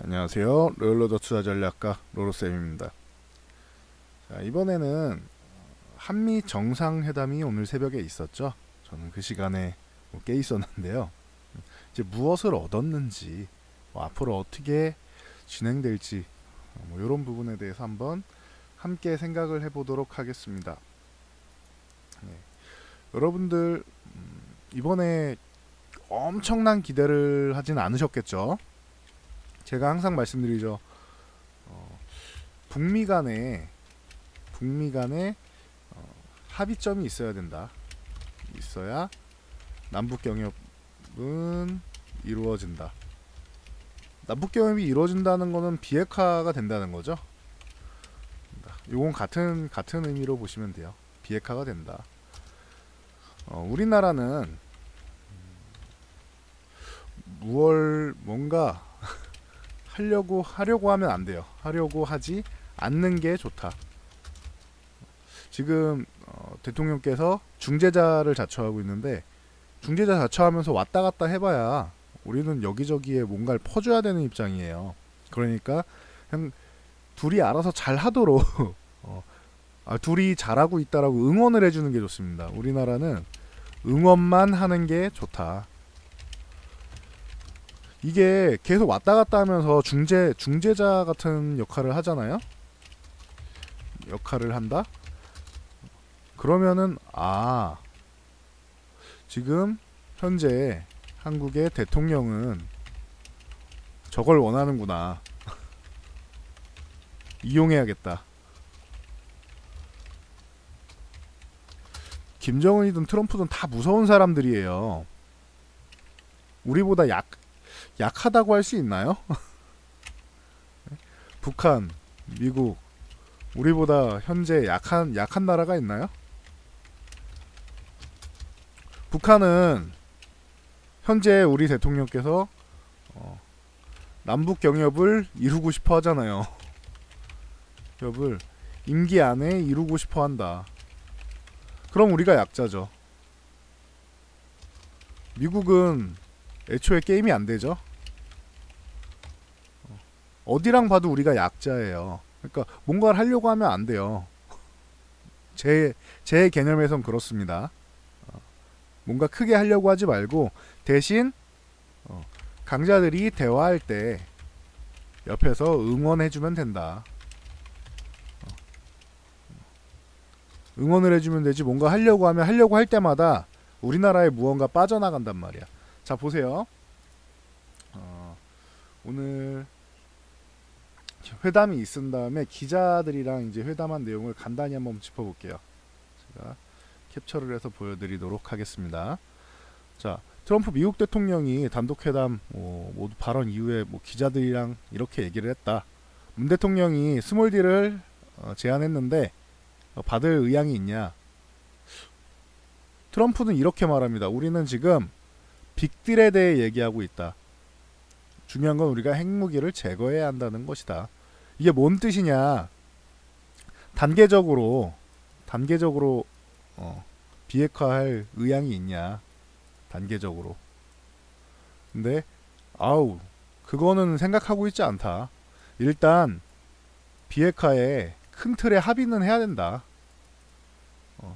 안녕하세요. 로열로더 투자 전략가 로로쌤입니다. 자, 이번에는 한미 정상회담이 오늘 새벽에 있었죠. 저는 그 시간에 깨 있었는데요. 이제 무엇을 얻었는지, 앞으로 어떻게 진행될지, 이런 부분에 대해서 한번 함께 생각을 해보도록 하겠습니다. 네. 여러분들 이번에 엄청난 기대를 하진 않으셨겠죠. 제가 항상 말씀드리죠. 북미 간에 합의점이 있어야 된다. 있어야 남북 경협은 이루어진다. 남북 경협이 이루어진다는 것은 비핵화가 된다는 거죠. 요건 같은 의미로 보시면 돼요. 비핵화가 된다. 우리나라는 뭔가 하려고 하면 안 돼요. 하려고 하지 않는 게 좋다. 지금 대통령께서 중재자를 자처하고 있는데, 중재자 자처하면서 왔다 갔다 해봐야 우리는 여기저기에 뭔가를 퍼줘야 되는 입장이에요. 그러니까 그냥 둘이 알아서 잘 하도록 둘이 잘하고 있다라고 응원을 해주는 게 좋습니다. 우리나라는 응원만 하는 게 좋다. 이게 계속 왔다 갔다 하면서 중재자 같은 역할을 하잖아요. 역할을 한다? 그러면은 지금 현재 한국의 대통령은 저걸 원하는구나. 이용해야겠다. 김정은이든 트럼프든 다 무서운 사람들이에요. 우리보다 약하다고 할 수 있나요? 북한, 미국, 우리보다 현재 약한 나라가 있나요? 북한은 현재 우리 대통령께서 남북 경협을 이루고 싶어 하잖아요. 경협을 임기 안에 이루고 싶어 한다. 그럼 우리가 약자죠. 미국은 애초에 게임이 안 되죠. 어디랑 봐도 우리가 약자예요. 그러니까 뭔가를 하려고 하면 안 돼요. 제 개념에선 그렇습니다. 뭔가 크게 하려고 하지 말고 대신 강자들이 대화할 때 옆에서 응원해주면 된다. 응원을 해주면 되지, 뭔가 하려고 하면 하려고 할 때마다 우리나라에 무언가 빠져나간단 말이야. 자, 보세요. 오늘 회담이 있은 다음에 기자들이랑 이제 회담한 내용을 간단히 한번 짚어볼게요. 제가 캡처를 해서 보여드리도록 하겠습니다. 자, 트럼프 미국 대통령이 단독회담 모두 발언 이후에 기자들이랑 이렇게 얘기를 했다. 문 대통령이 스몰딜을 제안했는데 받을 의향이 있냐? 트럼프는 이렇게 말합니다. 우리는 지금 빅딜에 대해 얘기하고 있다. 중요한 건 우리가 핵무기를 제거해야 한다는 것이다. 이게 뭔 뜻이냐? 단계적으로 비핵화할 의향이 있냐? 단계적으로. 근데 그거는 생각하고 있지 않다. 일단 비핵화에 큰 틀에 합의는 해야 된다.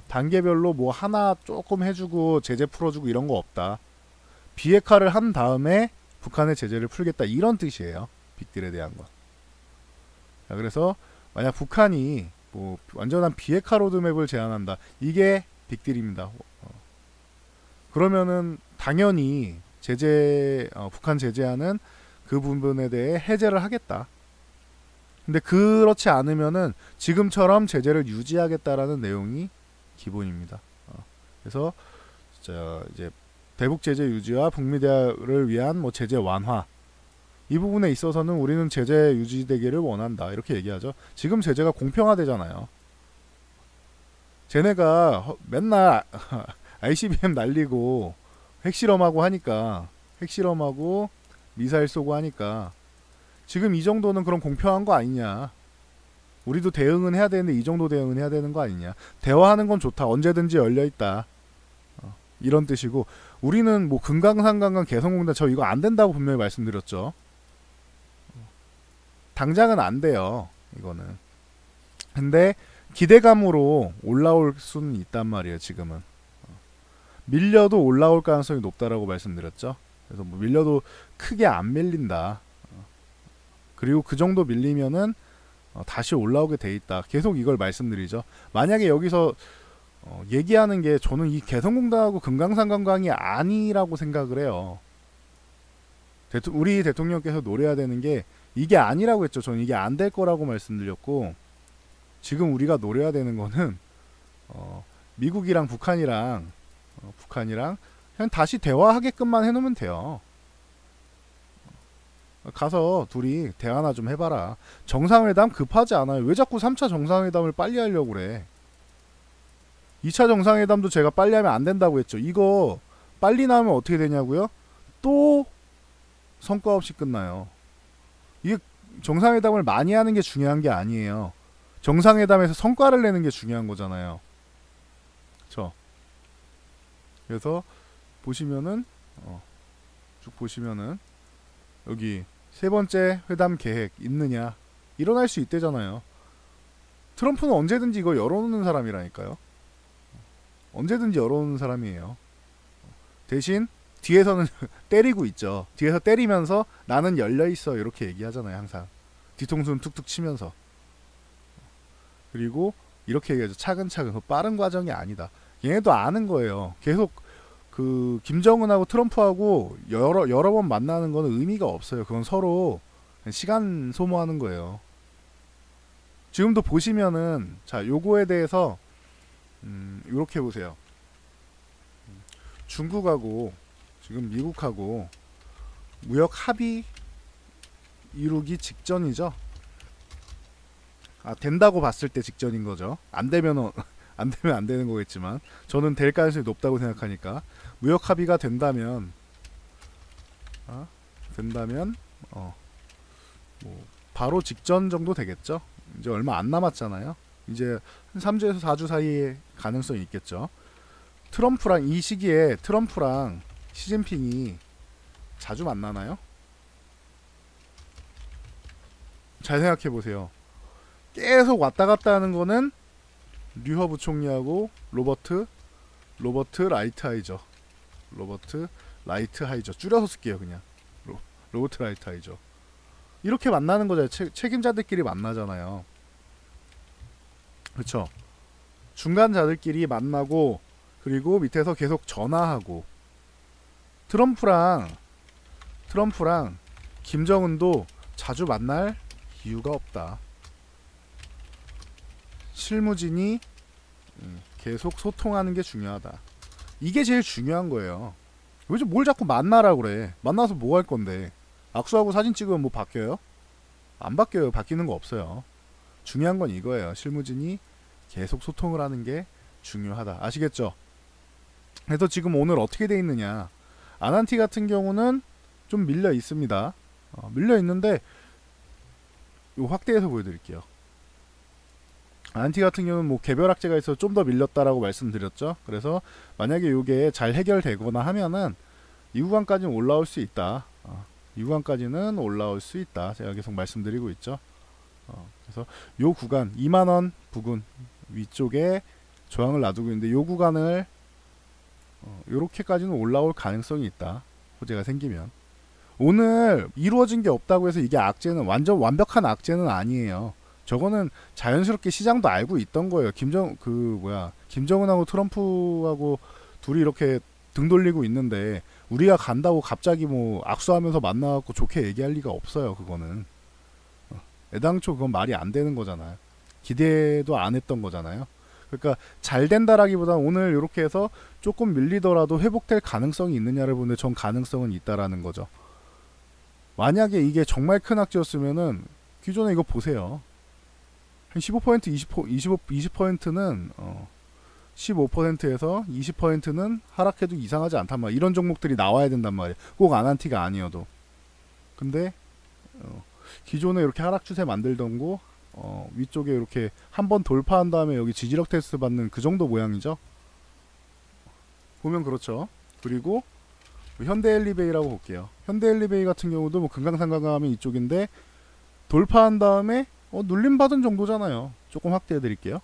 단계별로 하나 조금 해주고 제재 풀어주고 이런 거 없다. 비핵화를 한 다음에 북한의 제재를 풀겠다, 이런 뜻이에요. 빅딜에 대한 것. 자, 그래서 만약 북한이 완전한 비핵화 로드맵을 제안한다, 이게 빅딜입니다. 그러면은 당연히 북한 제재하는 그 부분에 대해 해제를 하겠다. 근데 그렇지 않으면은 지금처럼 제재를 유지하겠다라는 내용이 기본입니다. 그래서 이제 대북 제재 유지와 북미 대화를 위한 제재 완화, 이 부분에 있어서는 우리는 제재 유지되기를 원한다, 이렇게 얘기하죠. 지금 제재가 공평하대잖아요. 쟤네가 맨날 ICBM 날리고 핵실험하고 미사일 쏘고 하니까 지금 이 정도는 그럼 공평한 거 아니냐. 우리도 대응은 해야 되는데 이 정도 대응은 해야 되는 거 아니냐. 대화하는 건 좋다. 언제든지 열려있다. 이런 뜻이고, 우리는 금강산강강 개성공단 저 이거 안 된다고 분명히 말씀드렸죠. 당장은 안 돼요. 이거는. 근데 기대감으로 올라올 수는 있단 말이에요. 지금은. 밀려도 올라올 가능성이 높다라고 말씀드렸죠. 그래서 뭐 밀려도 크게 안 밀린다. 그리고 그 정도 밀리면은 다시 올라오게 돼 있다. 계속 이걸 말씀드리죠. 만약에 여기서 얘기하는 게 저는 이 개성공단하고 금강산관광이 아니라고 생각을 해요. 우리 대통령께서 노려야 되는 게 이게 아니라고 했죠. 저는 이게 안 될 거라고 말씀드렸고, 지금 우리가 노려야 되는 거는 미국이랑 북한이랑 그냥 다시 대화하게끔만 해놓으면 돼요. 가서 둘이 대화나 좀 해봐라. 정상회담 급하지 않아요. 왜 자꾸 3차 정상회담을 빨리 하려고 그래. 2차 정상회담도 제가 빨리 하면 안 된다고 했죠. 이거 빨리 나오면 어떻게 되냐고요? 또 성과 없이 끝나요. 이게 정상회담을 많이 하는 게 중요한 게 아니에요. 정상회담에서 성과를 내는 게 중요한 거잖아요. 그쵸? 그래서 보시면은 쭉 보시면은 여기 세 번째 회담 계획 있느냐, 일어날 수 있대잖아요. 트럼프는 언제든지 이거 열어놓는 사람이라니까요. 언제든지 열어놓는 사람이에요. 대신 뒤에서는 때리고 있죠. 뒤에서 때리면서 나는 열려있어 이렇게 얘기하잖아요. 항상 뒤통수는 툭툭 치면서. 그리고 이렇게 얘기하죠. 차근차근. 빠른 과정이 아니다. 얘네도 아는 거예요. 계속 그 김정은하고 트럼프하고 여러 번 만나는 거는 의미가 없어요. 그건 서로 시간 소모하는 거예요. 지금도 보시면은 자, 요거에 대해서 요렇게 보세요. 중국하고 지금 미국하고 무역 합의 이루기 직전이죠. 된다고 봤을 때 직전인 거죠. 안 되면 안 되는 거겠지만 저는 될 가능성이 높다고 생각하니까 무역 합의가 된다면 뭐 바로 직전 정도 되겠죠. 이제 얼마 안 남았잖아요. 이제 한 3주에서 4주 사이에 가능성이 있겠죠. 트럼프랑 이 시기에 트럼프랑 시진핑이 자주 만나나요? 잘 생각해 보세요. 계속 왔다 갔다 하는 거는 류허 부총리하고 로버트 라이트하이저. 로버트 라이트하이저. 줄여서 쓸게요, 그냥. 로버트 라이트하이저. 이렇게 만나는 거잖아요. 책임자들끼리 만나잖아요. 그쵸? 중간자들끼리 만나고, 그리고 밑에서 계속 전화하고. 트럼프랑 김정은도 자주 만날 이유가 없다. 실무진이 계속 소통하는 게 중요하다. 이게 제일 중요한 거예요. 왜 뭘 자꾸 만나라 그래. 만나서 뭐 할 건데. 악수하고 사진 찍으면 뭐 바뀌어요? 안 바뀌어요. 바뀌는 거 없어요. 중요한 건 이거예요. 실무진이 계속 소통을 하는 게 중요하다. 아시겠죠? 그래서 지금 오늘 어떻게 돼 있느냐. 아난티 같은 경우는 좀 밀려 있습니다. 밀려 있는데 요 확대해서 보여드릴게요. 아난티 같은 경우는 뭐 개별 악재가 있어서 좀 더 밀렸다라고 말씀드렸죠. 그래서 만약에 이게 잘 해결되거나 하면은 이 구간까지는 올라올 수 있다. 이 구간까지는 올라올 수 있다. 제가 계속 말씀드리고 있죠. 그래서 요 구간 2만원 부근 위쪽에 저항을 놔두고 있는데 요 구간을 요렇게까지는 올라올 가능성이 있다. 호재가 생기면. 오늘 이루어진 게 없다고 해서 이게 악재는 완전 완벽한 악재는 아니에요. 저거는 자연스럽게 시장도 알고 있던 거예요. 김정은하고 트럼프하고 둘이 이렇게 등 돌리고 있는데 우리가 간다고 갑자기 뭐 악수하면서 만나갖고 좋게 얘기할 리가 없어요. 그거는 애당초 그건 말이 안 되는 거잖아요. 기대도 안 했던 거잖아요. 그러니까 잘 된다라기보다는 오늘 이렇게 해서 조금 밀리더라도 회복될 가능성이 있느냐를 보는데 전 가능성은 있다라는 거죠. 만약에 이게 정말 큰 악재였으면은 기존에 이거 보세요. 한 15%, 20%는 15%에서 20%는 하락해도 이상하지 않단 말이에요. 이런 종목들이 나와야 된단 말이에요. 꼭 아난티가 아니어도. 근데 기존에 이렇게 하락 추세 만들던 거 위쪽에 이렇게 한번 돌파한 다음에 여기 지지력 테스트 받는 그 정도 모양이죠. 보면 그렇죠. 그리고 현대엘리베이라고 볼게요. 현대엘리베이 같은 경우도 뭐 금강산강하면 이쪽인데 돌파한 다음에 눌림 받은 정도잖아요. 조금 확대해 드릴게요.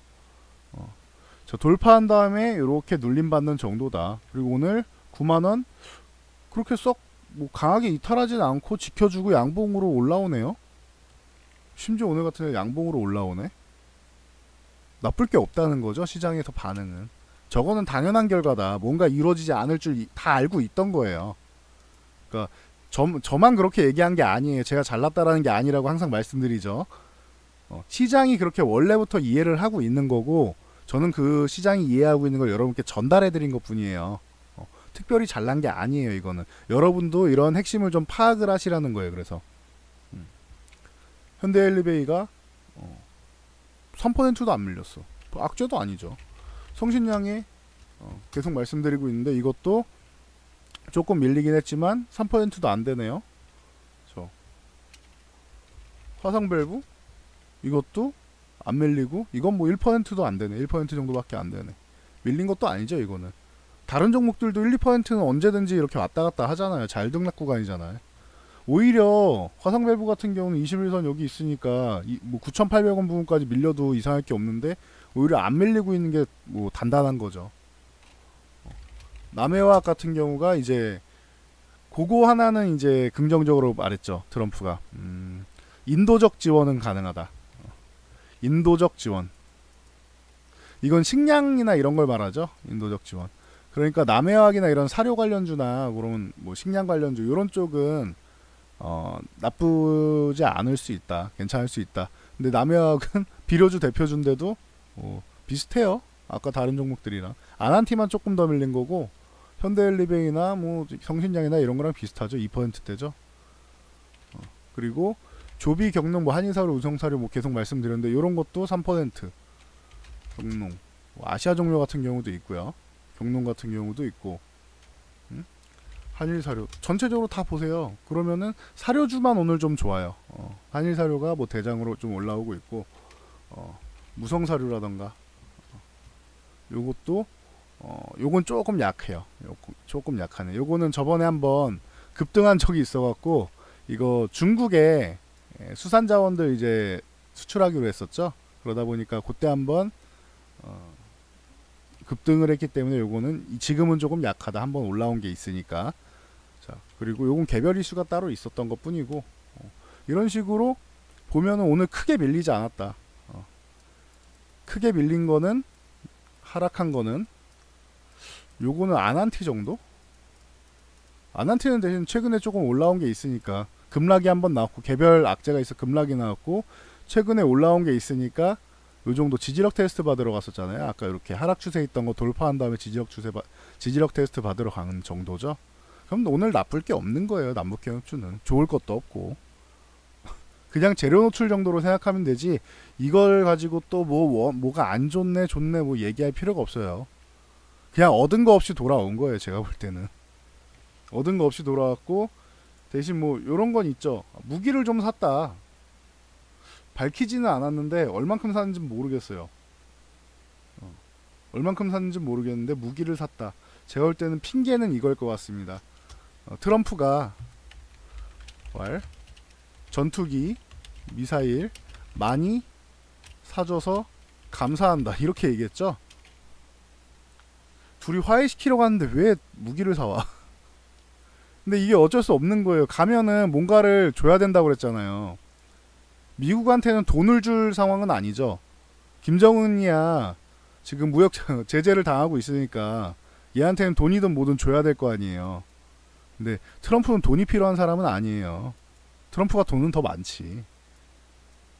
자, 돌파한 다음에 이렇게 눌림 받는 정도다. 그리고 오늘 9만원 그렇게 썩 뭐 강하게 이탈하진 않고 지켜주고 양봉으로 올라오네요. 심지어 오늘 같은 날 양봉으로 올라오네. 나쁠 게 없다는 거죠, 시장에서 반응은. 저거는 당연한 결과다. 뭔가 이루어지지 않을 줄 다 알고 있던 거예요. 그러니까 저만 그렇게 얘기한 게 아니에요. 제가 잘났다라는 게 아니라고 항상 말씀드리죠. 시장이 그렇게 원래부터 이해를 하고 있는 거고, 저는 그 시장이 이해하고 있는 걸 여러분께 전달해 드린 것 뿐이에요. 특별히 잘난 게 아니에요. 이거는 여러분도 이런 핵심을 좀 파악을 하시라는 거예요. 그래서 현대엘리베이가 3%도 안 밀렸어. 악재도 아니죠. 성신양이 계속 말씀드리고 있는데 이것도 조금 밀리긴 했지만 3%도 안 되네요. 화성밸브 이것도 안 밀리고, 이건 뭐 1%도 안 되네. 1% 정도밖에 안 되네. 밀린 것도 아니죠. 이거는 다른 종목들도 1, 2%는 언제든지 이렇게 왔다 갔다 하잖아요. 잘 등락 구간이잖아요. 오히려 화성밸브 같은 경우는 21선 여기 있으니까 뭐 9,800원 부분까지 밀려도 이상할 게 없는데 오히려 안 밀리고 있는 게 뭐 단단한 거죠. 남해화학 같은 경우가 이제 그거 하나는 이제 긍정적으로 말했죠. 트럼프가 인도적 지원은 가능하다. 인도적 지원. 이건 식량이나 이런 걸 말하죠. 인도적 지원. 그러니까 남해화학이나 이런 사료 관련주나 그러면 뭐 식량 관련주 이런 쪽은 나쁘지 않을 수 있다. 괜찮을 수 있다. 근데 남해화학은 비료주 대표주인데도 비슷해요. 아까 다른 종목들이랑. 아난티만 조금 더 밀린 거고, 현대엘리베이나 뭐 성신양이나 이런 거랑 비슷하죠. 2%대죠. 그리고 조비, 경농, 뭐 한인사료, 우성사료 뭐 계속 말씀드렸는데 이런 것도 3%. 경농, 뭐 아시아종료 같은 경우도 있고요. 경농 같은 경우도 있고, 한일사료 전체적으로 다 보세요. 그러면은 사료주만 오늘 좀 좋아요. 한일사료가 뭐 대장으로 좀 올라오고 있고, 무성사료라던가 요것도 요건 조금 약해요. 조금 약하네. 요거는 저번에 한번 급등한 적이 있어갖고 이거 중국에 수산자원들 이제 수출하기로 했었죠. 그러다 보니까 그때 한번 급등을 했기 때문에 요거는 지금은 조금 약하다. 한번 올라온 게 있으니까. 자, 그리고 요건 개별 이슈가 따로 있었던 것 뿐이고, 이런 식으로 보면은 오늘 크게 밀리지 않았다. 크게 밀린 거는, 하락한 거는 요거는 아난티 정도? 아난티는 대신 최근에 조금 올라온 게 있으니까, 급락이 한번 나왔고 개별 악재가 있어 급락이 나왔고 최근에 올라온 게 있으니까 요 정도 지지력 테스트 받으러 갔었잖아요. 아까 이렇게 하락 추세 있던 거 돌파한 다음에 지지력 테스트 받으러 가는 정도죠. 그럼 오늘 나쁠 게 없는 거예요. 남북경협주는 좋을 것도 없고 그냥 재료 노출 정도로 생각하면 되지, 이걸 가지고 또 뭐가 안 좋네 좋네 뭐 얘기할 필요가 없어요. 그냥 얻은 거 없이 돌아온 거예요. 제가 볼 때는 얻은 거 없이 돌아왔고, 대신 뭐 요런 건 있죠. 무기를 좀 샀다. 밝히지는 않았는데 얼만큼 샀는지 모르겠어요. 얼만큼 샀는지 모르겠는데 무기를 샀다. 제가 볼 때는 핑계는 이걸 것 같습니다. 트럼프가 전투기, 미사일 많이 사줘서 감사한다 이렇게 얘기했죠. 둘이 화해시키려고 하는데 왜 무기를 사와? 근데 이게 어쩔 수 없는 거예요. 가면은 뭔가를 줘야 된다고 그랬잖아요. 미국한테는 돈을 줄 상황은 아니죠. 김정은이야 지금 무역 제재를 당하고 있으니까 얘한테는 돈이든 뭐든 줘야 될 거 아니에요. 근데 트럼프는 돈이 필요한 사람은 아니에요. 트럼프가 돈은 더 많지.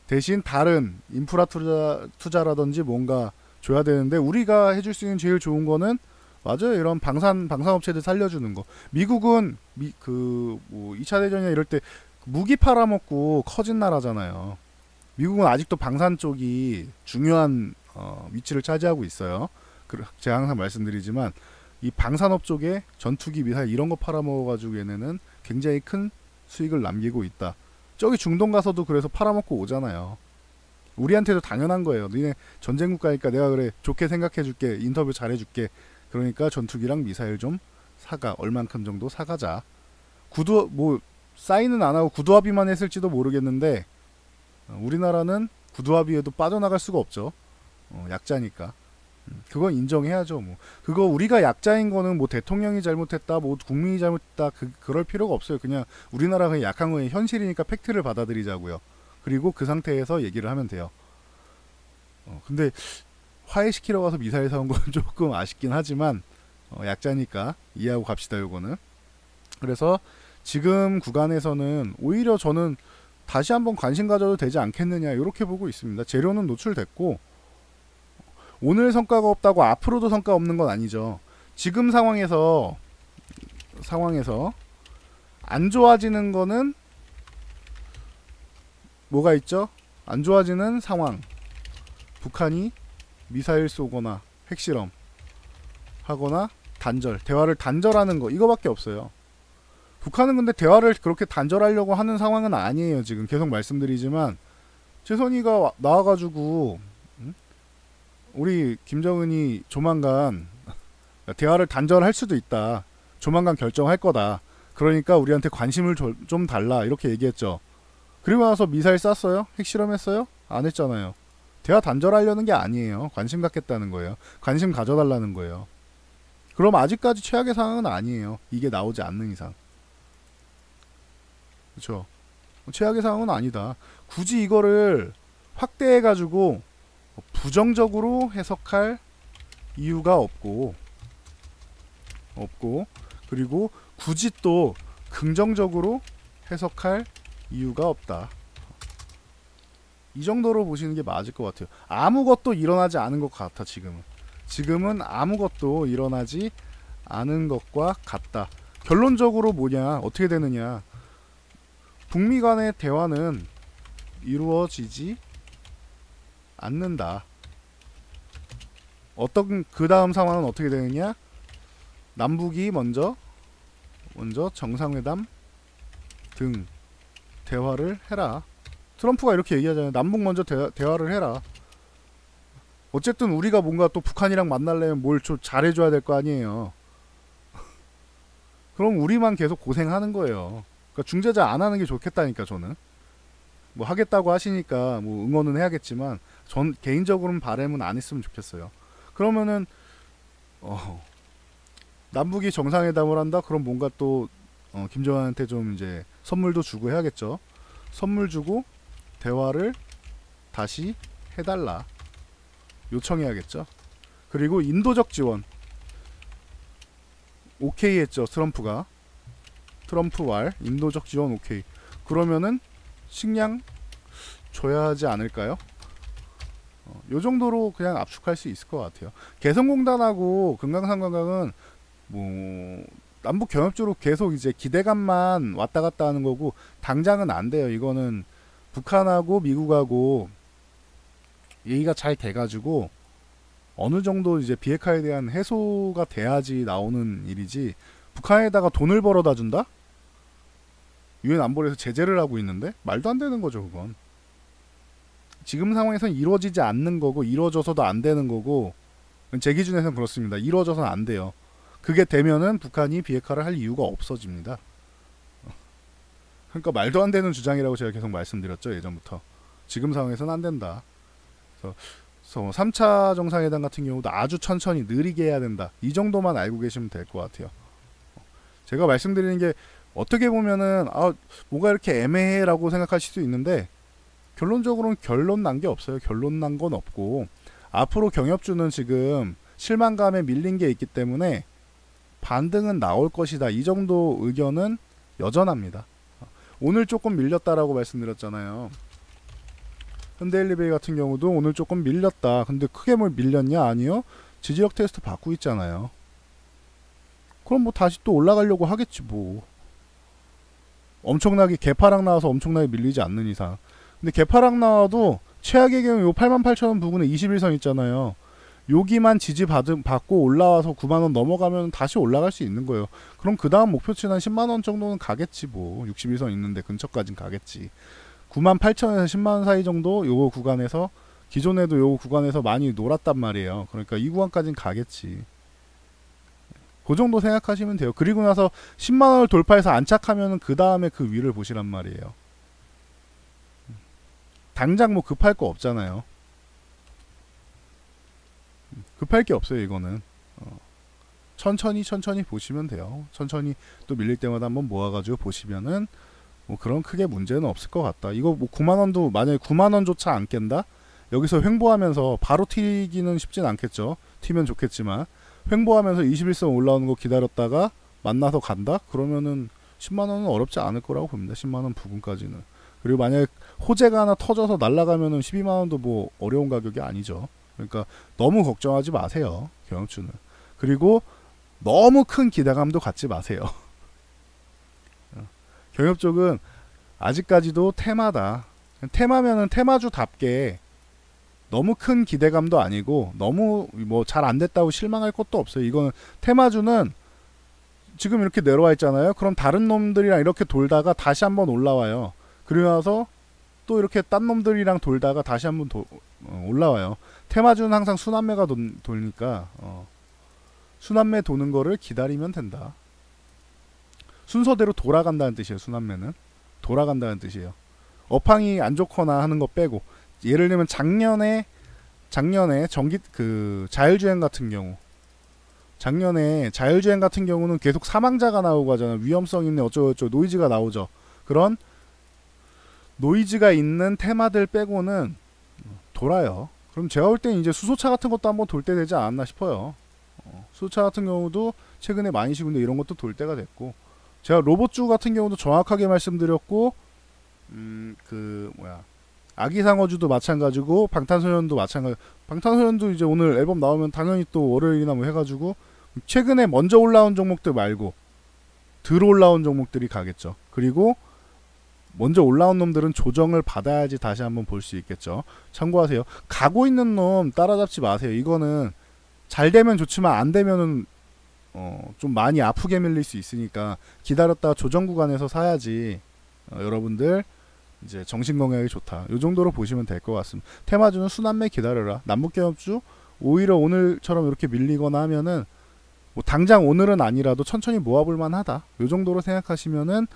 대신 다른 인프라 투자라든지 뭔가 줘야 되는데, 우리가 해줄 수 있는 제일 좋은 거는 맞아요. 이런 방산업체들 살려주는 거. 미국은 뭐 2차 대전이나 이럴 때 무기 팔아먹고 커진 나라잖아요. 미국은 아직도 방산 쪽이 중요한 위치를 차지하고 있어요. 제가 항상 말씀드리지만 이 방산업 쪽에 전투기, 미사일 이런 거 팔아먹어가지고 얘네는 굉장히 큰 수익을 남기고 있다. 저기 중동 가서도 그래서 팔아먹고 오잖아요. 우리한테도 당연한 거예요. 너네 전쟁 국가니까 내가 그래 좋게 생각해줄게, 인터뷰 잘해줄게. 그러니까 전투기랑 미사일 좀 사가, 얼만큼 정도 사가자. 뭐 사인은 안 하고 구두 합의만 했을지도 모르겠는데 우리나라는 구두합의에도 빠져나갈 수가 없죠. 약자니까. 그건 인정해야죠. 뭐 그거 우리가 약자인 거는 뭐 대통령이 잘못했다, 뭐 국민이 잘못했다, 그럴 필요가 없어요. 그냥 우리나라가 약한 거의 현실이니까 팩트를 받아들이자고요. 그리고 그 상태에서 얘기를 하면 돼요. 근데 화해시키러 가서 미사일 사온 건 조금 아쉽긴 하지만 약자니까 이해하고 갑시다. 요거는. 그래서 지금 구간에서는 오히려 저는 다시 한번 관심 가져도 되지 않겠느냐 이렇게 보고 있습니다. 재료는 노출됐고 오늘 성과가 없다고 앞으로도 성과 없는 건 아니죠. 지금 상황에서 안 좋아지는 거는 뭐가 있죠? 안 좋아지는 상황. 북한이 미사일 쏘거나 핵실험 하거나 대화를 단절하는 거, 이거밖에 없어요. 북한은 근데 대화를 그렇게 단절하려고 하는 상황은 아니에요. 지금 계속 말씀드리지만 최선희가 나와가지고 우리 김정은이 조만간 대화를 단절할 수도 있다, 조만간 결정할 거다, 그러니까 우리한테 관심을 좀 달라, 이렇게 얘기했죠. 그리고 나서 미사일 쐈어요? 핵실험했어요? 안 했잖아요. 대화 단절하려는 게 아니에요. 관심 갖겠다는 거예요. 관심 가져달라는 거예요. 그럼 아직까지 최악의 상황은 아니에요. 이게 나오지 않는 이상. 그렇죠? 최악의 상황은 아니다. 굳이 이거를 확대해가지고 부정적으로 해석할 이유가 없고 그리고 굳이 또 긍정적으로 해석할 이유가 없다. 이 정도로 보시는 게 맞을 것 같아요. 아무것도 일어나지 않은 것 같아. 지금은 아무것도 일어나지 않은 것과 같다. 결론적으로 뭐냐, 어떻게 되느냐, 북미 간의 대화는 이루어지지 않는다. 그 다음 상황은 어떻게 되느냐, 남북이 먼저 정상회담 등 대화를 해라. 트럼프가 이렇게 얘기하잖아요. 남북 먼저 대화를 해라. 어쨌든 우리가 뭔가 또 북한이랑 만나려면 뭘 좀 잘해줘야 될 거 아니에요. 그럼 우리만 계속 고생하는 거예요. 그러니까 중재자 안 하는 게 좋겠다니까. 저는 뭐 하겠다고 하시니까 뭐 응원은 해야겠지만 전 개인적으로는 바람은 안 했으면 좋겠어요. 그러면은 남북이 정상회담을 한다? 그럼 뭔가 또 김정은한테 좀 이제 선물도 주고 해야겠죠. 선물 주고 대화를 다시 해달라 요청해야겠죠. 그리고 인도적 지원 오케이 했죠. 트럼프 말 인도적 지원 오케이. 그러면은 식량 줘야 하지 않을까요? 요 정도로 그냥 압축할 수 있을 것 같아요. 개성공단하고 금강산관광은 뭐 남북 경협주로 계속 이제 기대감만 왔다 갔다 하는 거고 당장은 안 돼요. 이거는 북한하고 미국하고 얘기가 잘 돼가지고 어느 정도 이제 비핵화에 대한 해소가 돼야지 나오는 일이지, 북한에다가 돈을 벌어다 준다? 유엔 안보리에서 제재를 하고 있는데 말도 안 되는 거죠. 그건 지금 상황에선 이루어지지 않는 거고 이루어져서도 안 되는 거고, 제 기준에서는 그렇습니다. 이루어져서는 안 돼요. 그게 되면은 북한이 비핵화를 할 이유가 없어집니다. 그러니까 말도 안 되는 주장이라고 제가 계속 말씀드렸죠. 예전부터. 지금 상황에서는 안 된다. 그래서 3차 정상회담 같은 경우도 아주 천천히 느리게 해야 된다. 이 정도만 알고 계시면 될 것 같아요. 제가 말씀드리는 게 어떻게 보면은 뭐가 이렇게 애매해라고 생각하실 수 있는데 결론적으로는 결론 난 게 없어요. 결론 난 건 없고 앞으로 경협주는 지금 실망감에 밀린 게 있기 때문에 반등은 나올 것이다. 이 정도 의견은 여전합니다. 오늘 조금 밀렸다라고 말씀드렸잖아요. 현대일리베이 같은 경우도 오늘 조금 밀렸다. 근데 크게 뭘 밀렸냐? 아니요. 지지력 테스트 받고 있잖아요. 그럼 뭐 다시 또 올라가려고 하겠지 뭐. 엄청나게 개파락 나와서 엄청나게 밀리지 않는 이상. 근데 개파락 나와도 최악의 경우 요 88,000원 부근에 21선 있잖아요. 여기만 받고 올라와서 9만원 넘어가면 다시 올라갈 수 있는 거예요. 그럼 그 다음 목표치는 한 10만원 정도는 가겠지 뭐. 61선 있는데 근처까진 가겠지. 98,000원에서 10만원 사이 정도 요 구간에서, 기존에도 요 구간에서 많이 놀았단 말이에요. 그러니까 이 구간까진 가겠지. 그 정도 생각하시면 돼요. 그리고 나서 10만원을 돌파해서 안착하면 그 다음에 그 위를 보시란 말이에요. 당장 뭐 급할 거 없잖아요. 급할 게 없어요. 이거는 천천히 보시면 돼요. 천천히 또 밀릴 때마다 한번 모아가지고 보시면은 뭐 그런 크게 문제는 없을 것 같다. 이거 뭐 9만원도 만약에 9만원조차 안 깬다? 여기서 횡보하면서 바로 튀기는 쉽진 않겠죠. 튀면 좋겠지만 횡보하면서 21선 올라오는 거 기다렸다가 만나서 간다? 그러면은 10만원은 어렵지 않을 거라고 봅니다. 10만원 부근까지는. 그리고 만약에 호재가 하나 터져서 날아가면은 12만원도 뭐 어려운 가격이 아니죠. 그러니까 너무 걱정하지 마세요. 경영주는. 그리고 너무 큰 기대감도 갖지 마세요. 경협 쪽은 아직까지도 테마다. 테마면은 테마주답게 너무 큰 기대감도 아니고 너무 뭐 잘 안 됐다고 실망할 것도 없어요. 이거는 테마주는 지금 이렇게 내려와 있잖아요. 그럼 다른 놈들이랑 이렇게 돌다가 다시 한번 올라와요. 그리고 나서 또 이렇게 딴 놈들이랑 돌다가 다시 한번 올라와요. 테마주는 항상 순환매가 돌니까 순환매 도는 거를 기다리면 된다. 순서대로 돌아간다는 뜻이에요. 순환매는 돌아간다는 뜻이에요. 업황이 안 좋거나 하는 거 빼고, 예를 들면 작년에 전기 자율주행 같은 경우, 작년에 자율주행 같은 경우는 계속 사망자가 나오고 하잖아요. 위험성 있는 어쩌고저쩌고 노이즈가 나오죠. 그런 노이즈가 있는 테마들 빼고는 돌아요. 그럼 제가 볼 때는 이제 수소차 같은 것도 한번 돌 때 되지 않았나 싶어요. 수소차 같은 경우도 최근에 많이 시군데 이런 것도 돌 때가 됐고, 제가 로봇주 같은 경우도 정확하게 말씀드렸고, 아기상어주도 마찬가지고 방탄소년도 마찬가지. 방탄소년도 이제 오늘 앨범 나오면 당연히 또 월요일이나 뭐 해가지고 최근에 먼저 올라온 종목들 말고 덜 올라온 종목들이 가겠죠. 그리고 먼저 올라온 놈들은 조정을 받아야지 다시 한번 볼 수 있겠죠. 참고하세요. 가고 있는 놈 따라잡지 마세요. 이거는 잘 되면 좋지만 안 되면은 좀 많이 아프게 밀릴 수 있으니까 기다렸다가 조정 구간에서 사야지. 여러분들 이제 정신건강에 좋다. 이 정도로 보시면 될 것 같습니다. 테마주는 순환매 기다려라. 남북경협주 오히려 오늘처럼 이렇게 밀리거나 하면은 뭐 당장 오늘은 아니라도 천천히 모아볼 만하다. 이 정도로 생각하시면은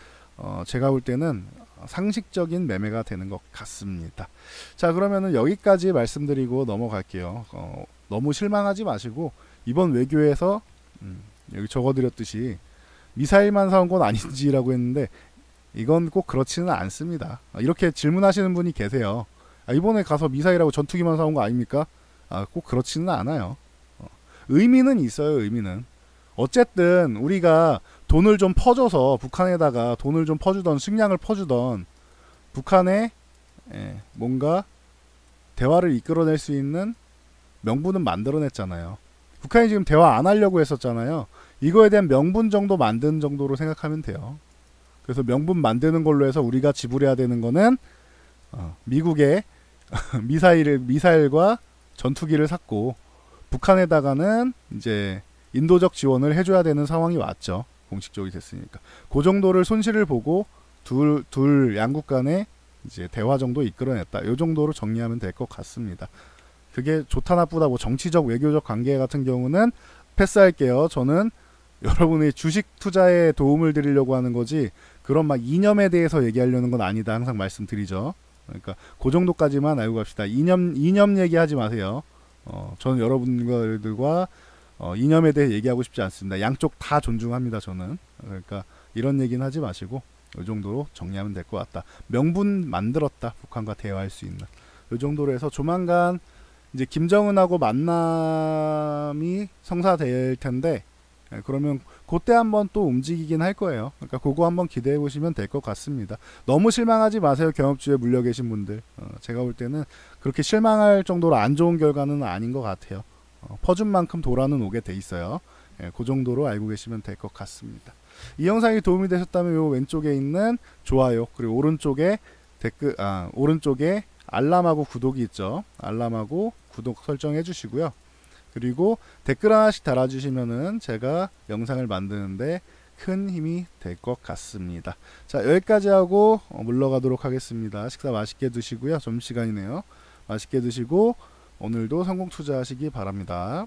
제가 볼 때는 상식적인 매매가 되는 것 같습니다. 자, 그러면은 여기까지 말씀드리고 넘어갈게요. 너무 실망하지 마시고 이번 외교에서 여기 적어드렸듯이 미사일만 사온 건 아닌지라고 했는데 이건 꼭 그렇지는 않습니다. 이렇게 질문하시는 분이 계세요. 이번에 가서 미사일하고 전투기만 사온 거 아닙니까? 꼭 그렇지는 않아요. 의미는 있어요. 의미는. 어쨌든 우리가 돈을 좀 퍼줘서 북한에다가 돈을 좀 퍼주던, 식량을 퍼주던 북한에 뭔가 대화를 이끌어낼 수 있는 명분은 만들어냈잖아요. 북한이 지금 대화 안 하려고 했었잖아요. 이거에 대한 명분 정도 만드는 정도로 생각하면 돼요. 그래서 명분 만드는 걸로 해서 우리가 지불해야 되는 거는 미국의 미사일과 전투기를 샀고, 북한에다가는 이제 인도적 지원을 해줘야 되는 상황이 왔죠. 공식적이 됐으니까. 그 정도를 손실을 보고 둘 양국 간에 이제 대화 정도 이끌어냈다. 이 정도로 정리하면 될 것 같습니다. 그게 좋다 나쁘다 뭐 정치적 외교적 관계 같은 경우는 패스할게요. 저는 여러분의 주식 투자에 도움을 드리려고 하는 거지 그런 막 이념에 대해서 얘기하려는 건 아니다. 항상 말씀드리죠. 그러니까 그 정도까지만 알고 갑시다. 이념 얘기하지 마세요. 저는 여러분들과 이념에 대해 얘기하고 싶지 않습니다. 양쪽 다 존중합니다. 저는. 그러니까 이런 얘기는 하지 마시고 이 정도로 정리하면 될 것 같다. 명분 만들었다. 북한과 대화할 수 있는. 이 정도로 해서 조만간 이제 김정은하고 만남이 성사될 텐데, 그러면 그때 한번 또 움직이긴 할 거예요. 그러니까 그거 한번 기대해 보시면 될 것 같습니다. 너무 실망하지 마세요. 경협주에 물려 계신 분들. 제가 볼 때는 그렇게 실망할 정도로 안 좋은 결과는 아닌 것 같아요. 퍼준 만큼 돌아는 오게 돼 있어요. 그 정도로 알고 계시면 될 것 같습니다. 이 영상이 도움이 되셨다면 요 왼쪽에 있는 좋아요, 그리고 오른쪽에 댓글, 오른쪽에 알람하고 구독이 있죠. 알람하고 구독 설정해 주시고요. 그리고 댓글 하나씩 달아주시면은 제가 영상을 만드는데 큰 힘이 될 것 같습니다. 자, 여기까지 하고 물러가도록 하겠습니다. 식사 맛있게 드시고요. 점심시간이네요. 맛있게 드시고 오늘도 성공 투자하시기 바랍니다.